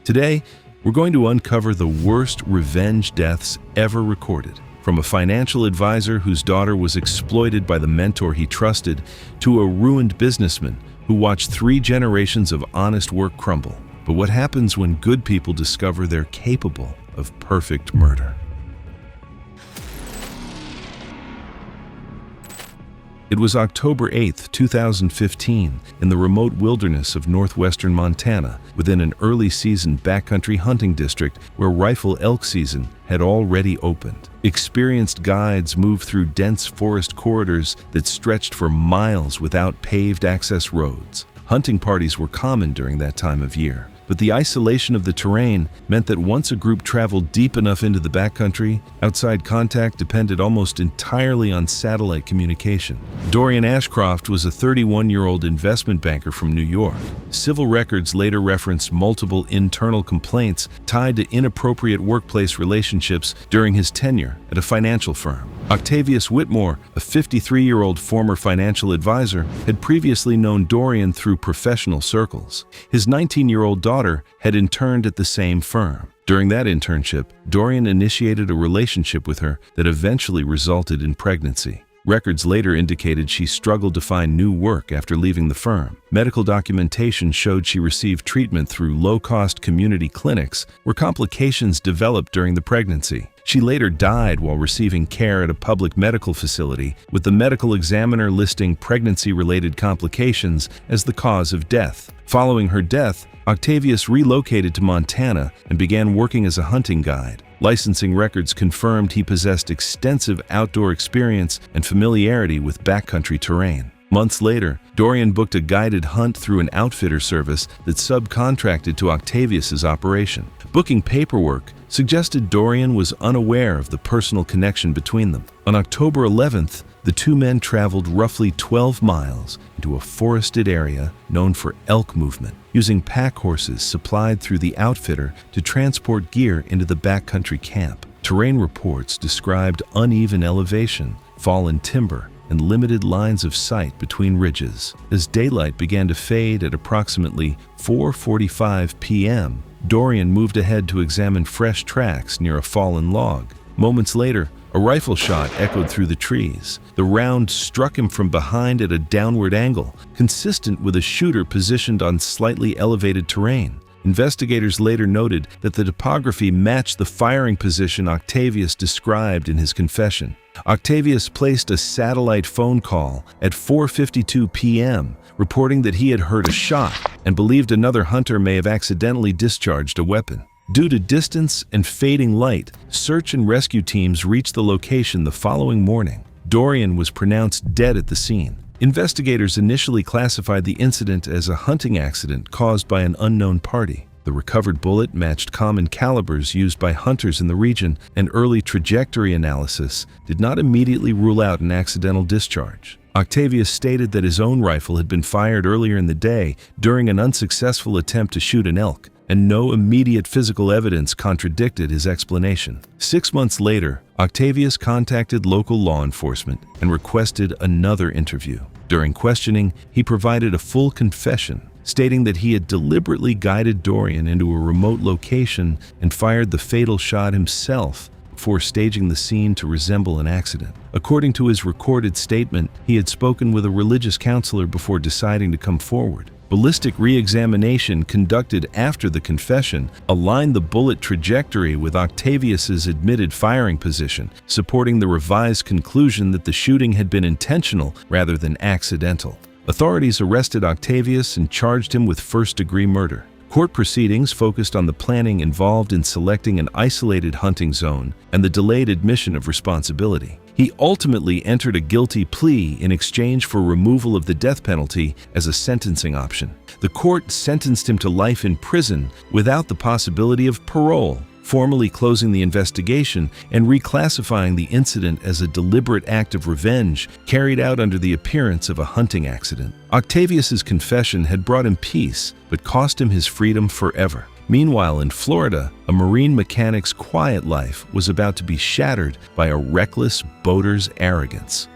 Today, we're going to uncover the worst revenge deaths ever recorded. From a financial advisor whose daughter was exploited by the mentor he trusted, to a ruined businessman who watched 3 generations of honest work crumble. But what happens when good people discover they're capable of perfect murder? It was October 8, 2015, in the remote wilderness of northwestern Montana, within an early-season backcountry hunting district where rifle elk season had already opened. Experienced guides moved through dense forest corridors that stretched for miles without paved access roads. Hunting parties were common during that time of year, but the isolation of the terrain meant that once a group traveled deep enough into the backcountry, outside contact depended almost entirely on satellite communication. Dorian Ashcroft was a 31-year-old investment banker from New York. Civil records later referenced multiple internal complaints tied to inappropriate workplace relationships during his tenure at a financial firm. Octavius Whitmore, a 53-year-old former financial advisor, had previously known Dorian through professional circles. His 19-year-old daughter had interned at the same firm. During that internship, Dorian initiated a relationship with her that eventually resulted in pregnancy. Records later indicated she struggled to find new work after leaving the firm. Medical documentation showed she received treatment through low-cost community clinics where complications developed during the pregnancy. She later died while receiving care at a public medical facility, with the medical examiner listing pregnancy-related complications as the cause of death. Following her death, Octavius relocated to Montana and began working as a hunting guide. Licensing records confirmed he possessed extensive outdoor experience and familiarity with backcountry terrain. Months later, Dorian booked a guided hunt through an outfitter service that subcontracted to Octavius's operation. Booking paperwork suggested Dorian was unaware of the personal connection between them. On October 11th, the two men traveled roughly 12 miles into a forested area known for elk movement, using pack horses supplied through the outfitter to transport gear into the backcountry camp. Terrain reports described uneven elevation, fallen timber, and limited lines of sight between ridges. As daylight began to fade at approximately 4:45 p.m., Dorian moved ahead to examine fresh tracks near a fallen log. Moments later, a rifle shot echoed through the trees. The round struck him from behind at a downward angle, consistent with a shooter positioned on slightly elevated terrain. Investigators later noted that the topography matched the firing position Octavius described in his confession. Octavius placed a satellite phone call at 4:52 p.m., reporting that he had heard a shot and believed another hunter may have accidentally discharged a weapon. Due to distance and fading light, search and rescue teams reached the location the following morning. Dorian was pronounced dead at the scene. Investigators initially classified the incident as a hunting accident caused by an unknown party. The recovered bullet matched common calibers used by hunters in the region, and early trajectory analysis did not immediately rule out an accidental discharge. Octavius stated that his own rifle had been fired earlier in the day during an unsuccessful attempt to shoot an elk, and no immediate physical evidence contradicted his explanation. 6 months later, Octavius contacted local law enforcement and requested another interview. During questioning, he provided a full confession, stating that he had deliberately guided Dorian into a remote location and fired the fatal shot himself before staging the scene to resemble an accident. According to his recorded statement, he had spoken with a religious counselor before deciding to come forward. Ballistic re-examination conducted after the confession aligned the bullet trajectory with Octavius's admitted firing position, supporting the revised conclusion that the shooting had been intentional rather than accidental. Authorities arrested Octavius and charged him with first-degree murder. Court proceedings focused on the planning involved in selecting an isolated hunting zone and the delayed admission of responsibility. He ultimately entered a guilty plea in exchange for removal of the death penalty as a sentencing option. The court sentenced him to life in prison without the possibility of parole, formally closing the investigation and reclassifying the incident as a deliberate act of revenge carried out under the appearance of a hunting accident. Octavius's confession had brought him peace, but cost him his freedom forever. Meanwhile, in Florida, a marine mechanic's quiet life was about to be shattered by a reckless boater's arrogance.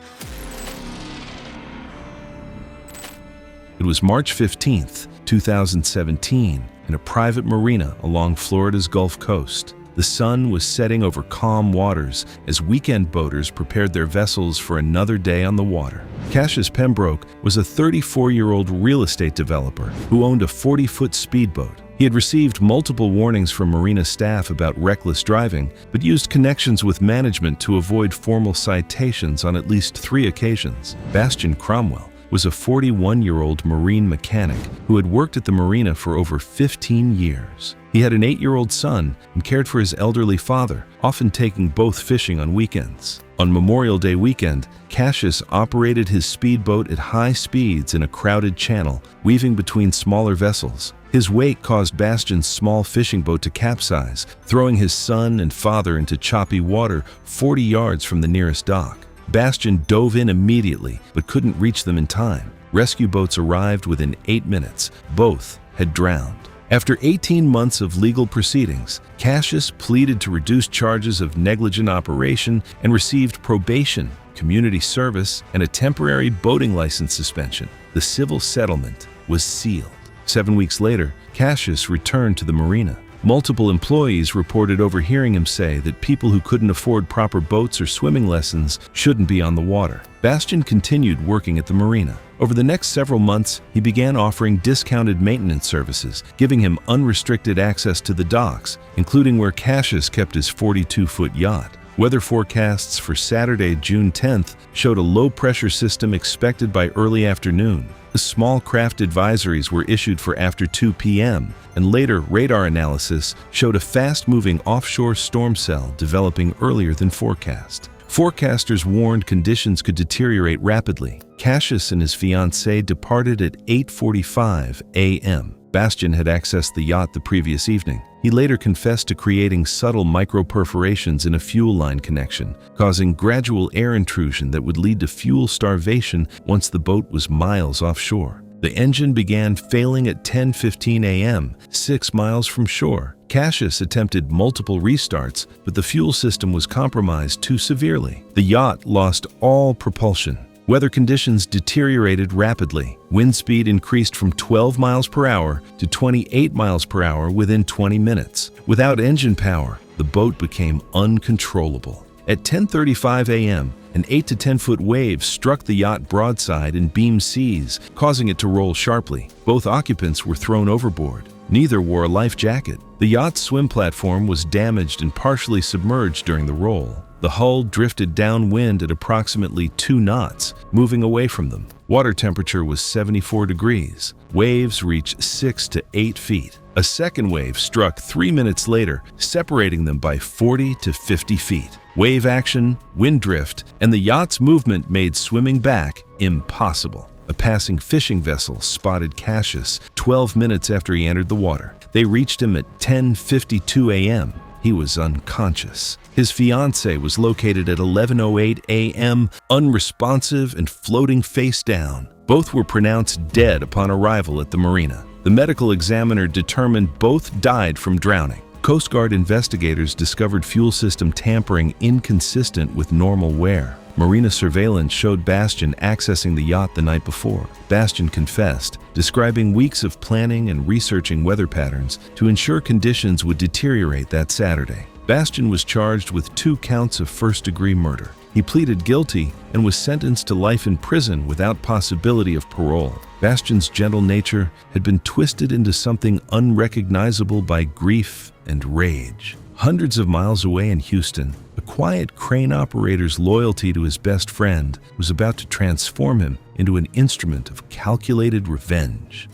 It was March 15th, 2017, in a private marina along Florida's Gulf Coast. The sun was setting over calm waters as weekend boaters prepared their vessels for another day on the water. Cassius Pembroke was a 34-year-old real estate developer who owned a 40-foot speedboat. He had received multiple warnings from marina staff about reckless driving, but used connections with management to avoid formal citations on at least 3 occasions. Bastian Cromwell was a 41-year-old marine mechanic who had worked at the marina for over 15 years. He had an 8-year-old son and cared for his elderly father, often taking both fishing on weekends. On Memorial Day weekend, Cassius operated his speedboat at high speeds in a crowded channel, weaving between smaller vessels. His wake caused Bastian's small fishing boat to capsize, throwing his son and father into choppy water 40 yards from the nearest dock. Bastian dove in immediately, but couldn't reach them in time. Rescue boats arrived within 8 minutes. Both had drowned. After 18 months of legal proceedings, Cassius pleaded to reduce charges of negligent operation and received probation, community service, and a temporary boating license suspension. The civil settlement was sealed. 7 weeks later, Cassius returned to the marina. Multiple employees reported overhearing him say that people who couldn't afford proper boats or swimming lessons shouldn't be on the water. Bastian continued working at the marina. Over the next several months, he began offering discounted maintenance services, giving him unrestricted access to the docks, including where Cassius kept his 42-foot yacht. Weather forecasts for Saturday, June 10th, showed a low-pressure system expected by early afternoon. The small craft advisories were issued for after 2 p.m., and later radar analysis showed a fast-moving offshore storm cell developing earlier than forecast. Forecasters warned conditions could deteriorate rapidly. Cassius and his fiancée departed at 8:45 a.m. Bastian had accessed the yacht the previous evening. He later confessed to creating subtle micro-perforations in a fuel line connection, causing gradual air intrusion that would lead to fuel starvation once the boat was miles offshore. The engine began failing at 10:15 a.m., 6 miles from shore. Cassius attempted multiple restarts, but the fuel system was compromised too severely. The yacht lost all propulsion. Weather conditions deteriorated rapidly. Wind speed increased from 12 miles per hour to 28 miles per hour within 20 minutes. Without engine power, the boat became uncontrollable. At 10:35 a.m., an 8 to 10 foot wave struck the yacht broadside in beam seas, causing it to roll sharply. Both occupants were thrown overboard. Neither wore a life jacket. The yacht's swim platform was damaged and partially submerged during the roll. The hull drifted downwind at approximately 2 knots, moving away from them. Water temperature was 74 degrees. Waves reached 6 to 8 feet. A second wave struck 3 minutes later, separating them by 40 to 50 feet. Wave action, wind drift, and the yacht's movement made swimming back impossible. A passing fishing vessel spotted Cassius 12 minutes after he entered the water. They reached him at 10:52 a.m. He was unconscious. His fiancée was located at 11:08 a.m., unresponsive and floating face down. Both were pronounced dead upon arrival at the marina. The medical examiner determined both died from drowning. Coast Guard investigators discovered fuel system tampering inconsistent with normal wear. Marina surveillance showed Bastian accessing the yacht the night before. Bastian confessed, describing weeks of planning and researching weather patterns to ensure conditions would deteriorate that Saturday. Bastian was charged with 2 counts of first-degree murder. He pleaded guilty and was sentenced to life in prison without possibility of parole. Bastian's gentle nature had been twisted into something unrecognizable by grief and rage. Hundreds of miles away in Houston, a quiet crane operator's loyalty to his best friend was about to transform him into an instrument of calculated revenge.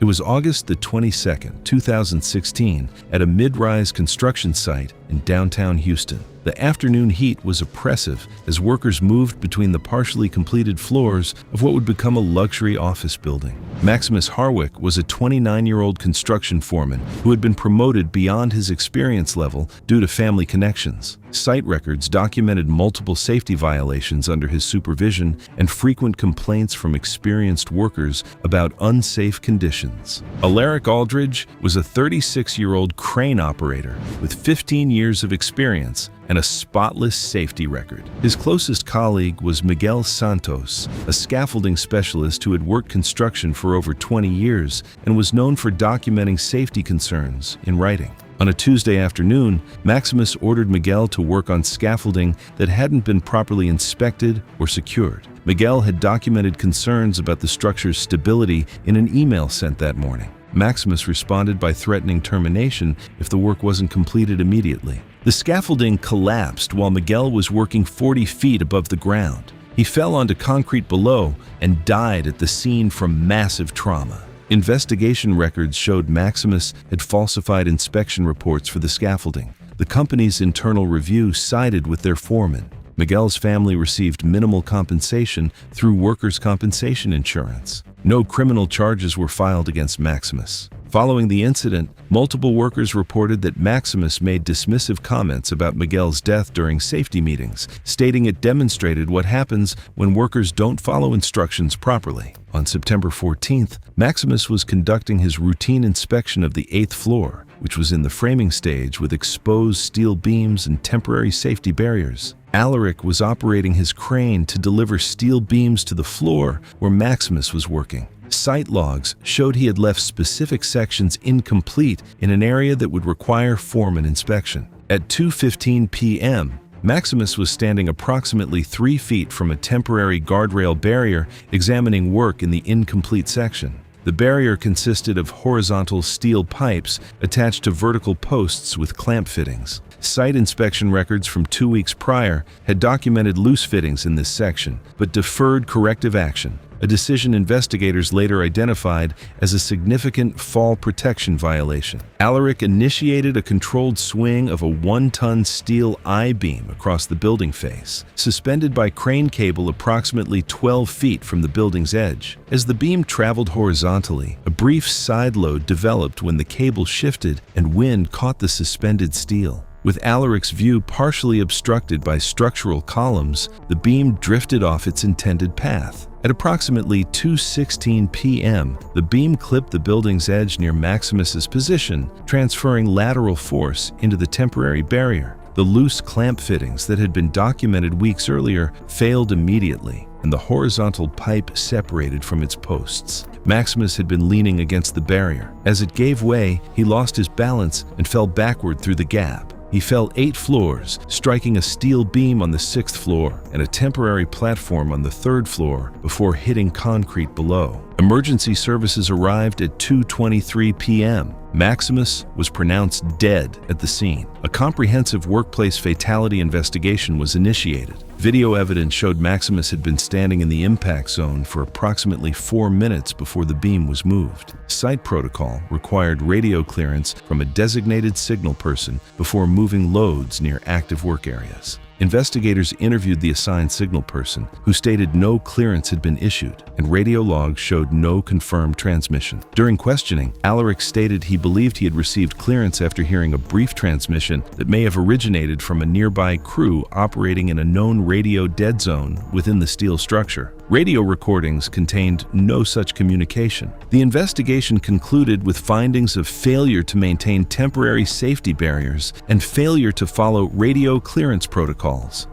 It was August the 22nd, 2016, at a mid-rise construction site in downtown Houston. The afternoon heat was oppressive as workers moved between the partially completed floors of what would become a luxury office building. Maximus Harwick was a 29-year-old construction foreman who had been promoted beyond his experience level due to family connections. Site records documented multiple safety violations under his supervision and frequent complaints from experienced workers about unsafe conditions. Alaric Aldridge was a 36-year-old crane operator with 15 years of experience and a spotless safety record. His closest colleague was Miguel Santos, a scaffolding specialist who had worked construction for over 20 years and was known for documenting safety concerns in writing. On a Tuesday afternoon, Maximus ordered Miguel to work on scaffolding that hadn't been properly inspected or secured. Miguel had documented concerns about the structure's stability in an email sent that morning. Maximus responded by threatening termination if the work wasn't completed immediately. The scaffolding collapsed while Miguel was working 40 feet above the ground. He fell onto concrete below and died at the scene from massive trauma. Investigation records showed Maximus had falsified inspection reports for the scaffolding. The company's internal review sided with their foreman. Miguel's family received minimal compensation through workers' compensation insurance. No criminal charges were filed against Maximus. Following the incident, multiple workers reported that Maximus made dismissive comments about Miguel's death during safety meetings, stating it demonstrated what happens when workers don't follow instructions properly. On September 14th, Maximus was conducting his routine inspection of the 8th floor, which was in the framing stage with exposed steel beams and temporary safety barriers. Alaric was operating his crane to deliver steel beams to the floor where Maximus was working. Site logs showed he had left specific sections incomplete in an area that would require foreman inspection. At 2:15 p.m., Maximus was standing approximately 3 feet from a temporary guardrail barrier examining work in the incomplete section. The barrier consisted of horizontal steel pipes attached to vertical posts with clamp fittings. Site inspection records from 2 weeks prior had documented loose fittings in this section, but deferred corrective action, a decision investigators later identified as a significant fall protection violation. Alaric initiated a controlled swing of a 1-ton steel I-beam across the building face, suspended by crane cable approximately 12 feet from the building's edge. As the beam traveled horizontally, a brief side load developed when the cable shifted and wind caught the suspended steel. With Alaric's view partially obstructed by structural columns, the beam drifted off its intended path. At approximately 2:16 p.m., the beam clipped the building's edge near Maximus's position, transferring lateral force into the temporary barrier. The loose clamp fittings that had been documented weeks earlier failed immediately, and the horizontal pipe separated from its posts. Maximus had been leaning against the barrier. As it gave way, he lost his balance and fell backward through the gap. He fell 8 floors, striking a steel beam on the 6th floor and a temporary platform on the 3rd floor before hitting concrete below. Emergency services arrived at 2:23 p.m. Maximus was pronounced dead at the scene. A comprehensive workplace fatality investigation was initiated. Video evidence showed Maximus had been standing in the impact zone for approximately 4 minutes before the beam was moved. Site protocol required radio clearance from a designated signal person before moving loads near active work areas. Investigators interviewed the assigned signal person, who stated no clearance had been issued, and radio logs showed no confirmed transmission. During questioning, Alaric stated he believed he had received clearance after hearing a brief transmission that may have originated from a nearby crew operating in a known radio dead zone within the steel structure. Radio recordings contained no such communication. The investigation concluded with findings of failure to maintain temporary safety barriers and failure to follow radio clearance protocols.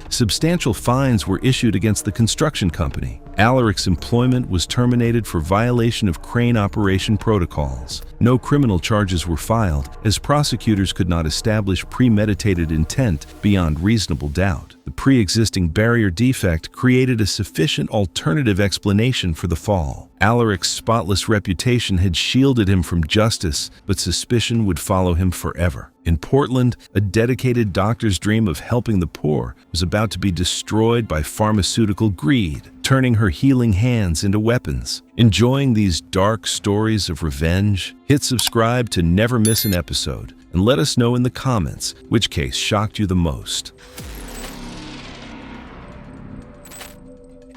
Substantial fines were issued against the construction company. Alaric's employment was terminated for violation of crane operation protocols. No criminal charges were filed, as prosecutors could not establish premeditated intent beyond reasonable doubt. The pre-existing barrier defect created a sufficient alternative explanation for the fall. Alaric's spotless reputation had shielded him from justice, but suspicion would follow him forever. In Portland, a dedicated doctor's dream of helping the poor was about to be destroyed by pharmaceutical greed, turning her healing hands into weapons. Enjoying these dark stories of revenge? Hit subscribe to never miss an episode, and let us know in the comments which case shocked you the most.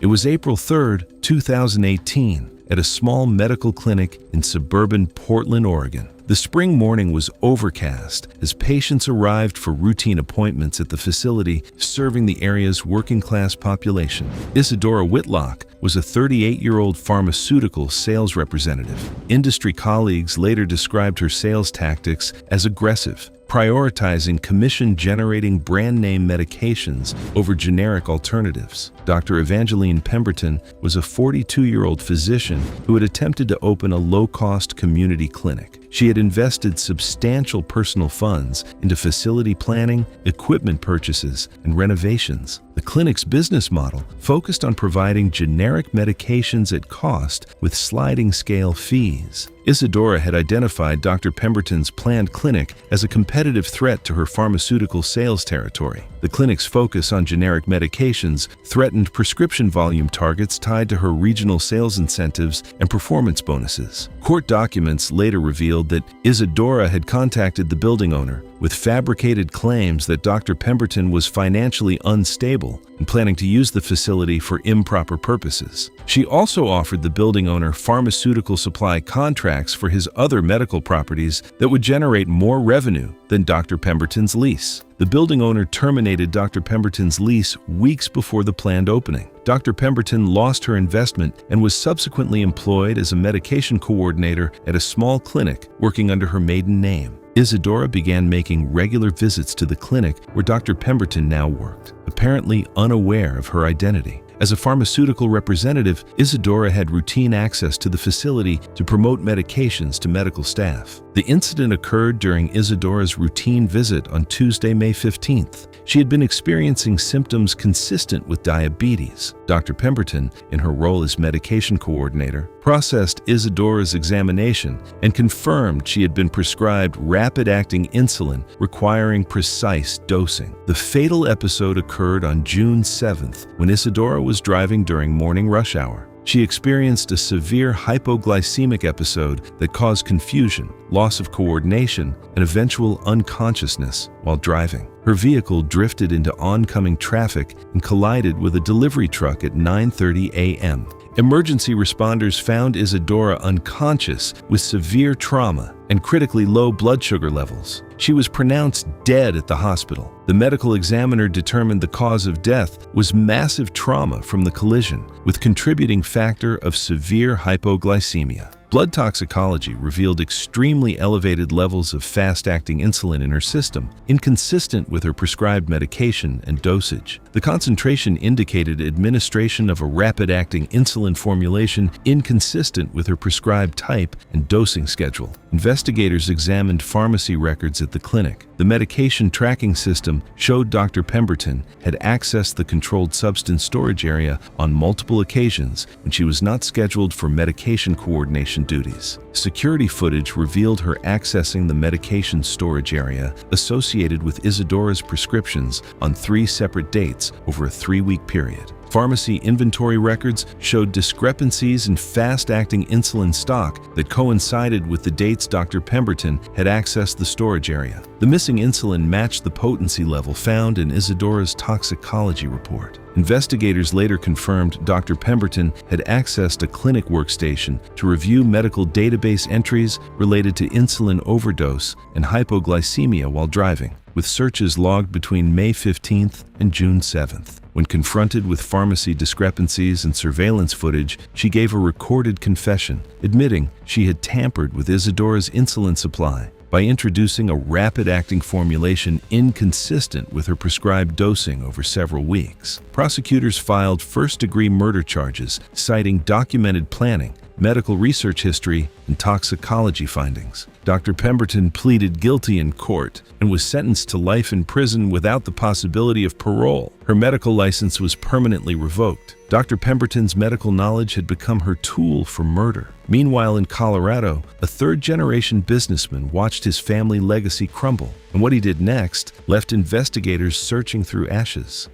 It was April 3rd, 2018, at a small medical clinic in suburban Portland, Oregon. The spring morning was overcast as patients arrived for routine appointments at the facility serving the area's working-class population. Isadora Whitlock was a 38-year-old pharmaceutical sales representative. Industry colleagues later described her sales tactics as aggressive, prioritizing commission-generating brand-name medications over generic alternatives. Dr. Evangeline Pemberton was a 42-year-old physician who had attempted to open a low-cost community clinic. She had invested substantial personal funds into facility planning, equipment purchases, and renovations. The clinic's business model focused on providing generic medications at cost with sliding scale fees. Isadora had identified Dr. Pemberton's planned clinic as a competitive threat to her pharmaceutical sales territory. The clinic's focus on generic medications threatened prescription volume targets tied to her regional sales incentives and performance bonuses. Court documents later revealed that Isadora had contacted the building owner with fabricated claims that Dr. Pemberton was financially unstable and planning to use the facility for improper purposes. She also offered the building owner pharmaceutical supply contracts for his other medical properties that would generate more revenue than Dr. Pemberton's lease. The building owner terminated Dr. Pemberton's lease weeks before the planned opening. Dr. Pemberton lost her investment and was subsequently employed as a medication coordinator at a small clinic working under her maiden name. Isadora began making regular visits to the clinic where Dr. Pemberton now worked, apparently unaware of her identity. As a pharmaceutical representative, Isadora had routine access to the facility to promote medications to medical staff. The incident occurred during Isadora's routine visit on Tuesday, May 15th. She had been experiencing symptoms consistent with diabetes. Dr. Pemberton, in her role as medication coordinator, processed Isadora's examination and confirmed she had been prescribed rapid-acting insulin requiring precise dosing. The fatal episode occurred on June 7th when Isadora was driving during morning rush hour. She experienced a severe hypoglycemic episode that caused confusion, loss of coordination, and eventual unconsciousness while driving. Her vehicle drifted into oncoming traffic and collided with a delivery truck at 9:30 a.m. Emergency responders found Isadora unconscious with severe trauma and critically low blood sugar levels. She was pronounced dead at the hospital. The medical examiner determined the cause of death was massive trauma from the collision, with contributing factor of severe hypoglycemia. Blood toxicology revealed extremely elevated levels of fast-acting insulin in her system, inconsistent with her prescribed medication and dosage. The concentration indicated administration of a rapid-acting insulin formulation inconsistent with her prescribed type and dosing schedule. Investigators examined pharmacy records at the clinic. The medication tracking system showed Dr. Pemberton had accessed the controlled substance storage area on multiple occasions when she was not scheduled for medication coordination duties. Security footage revealed her accessing the medication storage area associated with Isadora's prescriptions on 3 separate dates over a 3-week period. Pharmacy inventory records showed discrepancies in fast-acting insulin stock that coincided with the dates Dr. Pemberton had accessed the storage area. The missing insulin matched the potency level found in Isadora's toxicology report. Investigators later confirmed Dr. Pemberton had accessed a clinic workstation to review medical database entries related to insulin overdose and hypoglycemia while driving, with searches logged between May 15th and June 7th. When confronted with pharmacy discrepancies and surveillance footage, she gave a recorded confession, admitting she had tampered with Isadora's insulin supply by introducing a rapid-acting formulation inconsistent with her prescribed dosing over several weeks. Prosecutors filed first-degree murder charges, citing documented planning, medical research history, and toxicology findings. Dr. Pemberton pleaded guilty in court and was sentenced to life in prison without the possibility of parole. Her medical license was permanently revoked. Dr. Pemberton's medical knowledge had become her tool for murder. Meanwhile, in Colorado, a third-generation businessman watched his family legacy crumble, and what he did next left investigators searching through ashes.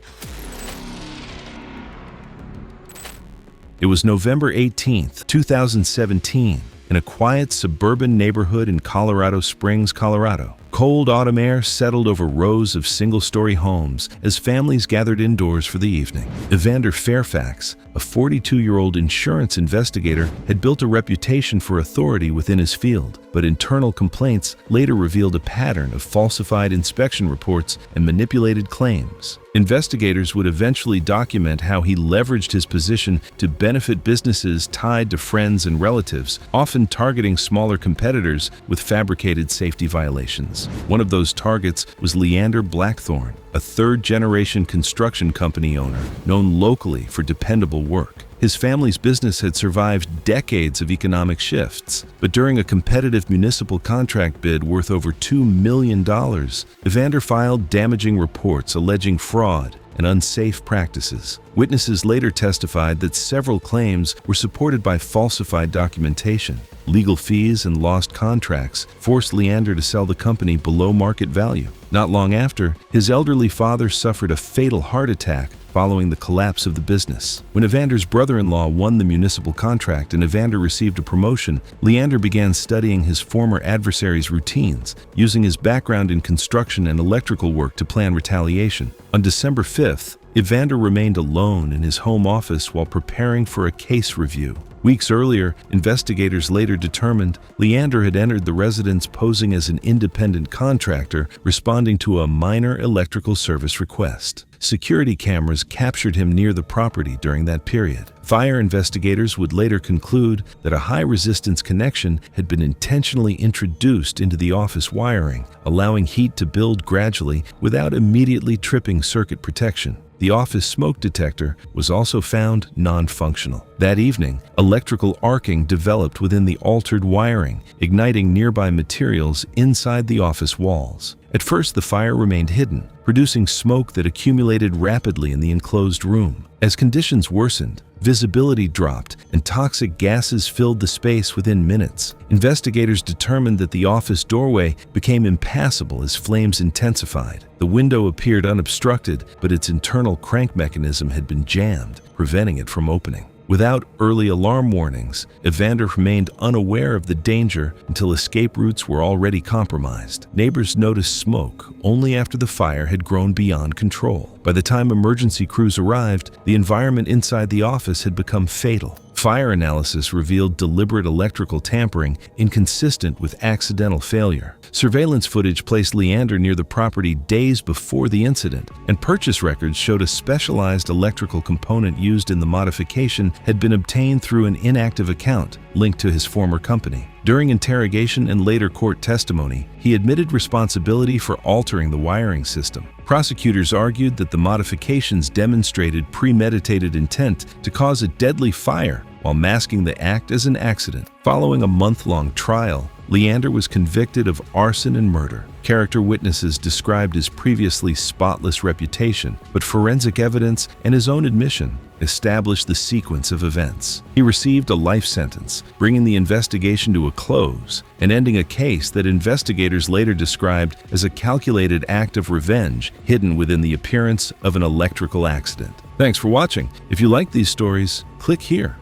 It was November 18, 2017, in a quiet suburban neighborhood in Colorado Springs, Colorado. Cold autumn air settled over rows of single-story homes as families gathered indoors for the evening. Evander Fairfax, a 42-year-old insurance investigator, had built a reputation for authority within his field, but internal complaints later revealed a pattern of falsified inspection reports and manipulated claims. Investigators would eventually document how he leveraged his position to benefit businesses tied to friends and relatives, often targeting smaller competitors with fabricated safety violations. victims. One of those targets was Leander Blackthorne, a third-generation construction company owner known locally for dependable work. His family's business had survived decades of economic shifts, but during a competitive municipal contract bid worth over $2 million, Evander filed damaging reports alleging fraud and unsafe practices. Witnesses later testified that several claims were supported by falsified documentation. Legal fees and lost contracts forced Leander to sell the company below market value. Not long after, his elderly father suffered a fatal heart attack following the collapse of the business. When Evander's brother-in-law won the municipal contract and Evander received a promotion, Leander began studying his former adversary's routines, using his background in construction and electrical work to plan retaliation. On December 5th, Evander remained alone in his home office while preparing for a case review. Weeks earlier, investigators later determined Leander had entered the residence posing as an independent contractor responding to a minor electrical service request. Security cameras captured him near the property during that period. Fire investigators would later conclude that a high-resistance connection had been intentionally introduced into the office wiring, allowing heat to build gradually without immediately tripping circuit protection. The office smoke detector was also found non-functional. That evening, electrical arcing developed within the altered wiring, igniting nearby materials inside the office walls. At first, the fire remained hidden, producing smoke that accumulated rapidly in the enclosed room. As conditions worsened, visibility dropped and toxic gases filled the space within minutes. Investigators determined that the office doorway became impassable as flames intensified. The window appeared unobstructed, but its internal crank mechanism had been jammed, preventing it from opening. Without early alarm warnings, Evander remained unaware of the danger until escape routes were already compromised. Neighbors noticed smoke only after the fire had grown beyond control. By the time emergency crews arrived, the environment inside the office had become fatal. Fire analysis revealed deliberate electrical tampering inconsistent with accidental failure. Surveillance footage placed Leander near the property days before the incident, and purchase records showed a specialized electrical component used in the modification had been obtained through an inactive account linked to his former company. During interrogation and later court testimony, he admitted responsibility for altering the wiring system. Prosecutors argued that the modifications demonstrated premeditated intent to cause a deadly fire while masking the act as an accident. Following a month-long trial, Leander was convicted of arson and murder. Character witnesses described his previously spotless reputation, but forensic evidence and his own admission established the sequence of events. He received a life sentence, bringing the investigation to a close and ending a case that investigators later described as a calculated act of revenge hidden within the appearance of an electrical accident. Thanks for watching. If you like these stories, click here.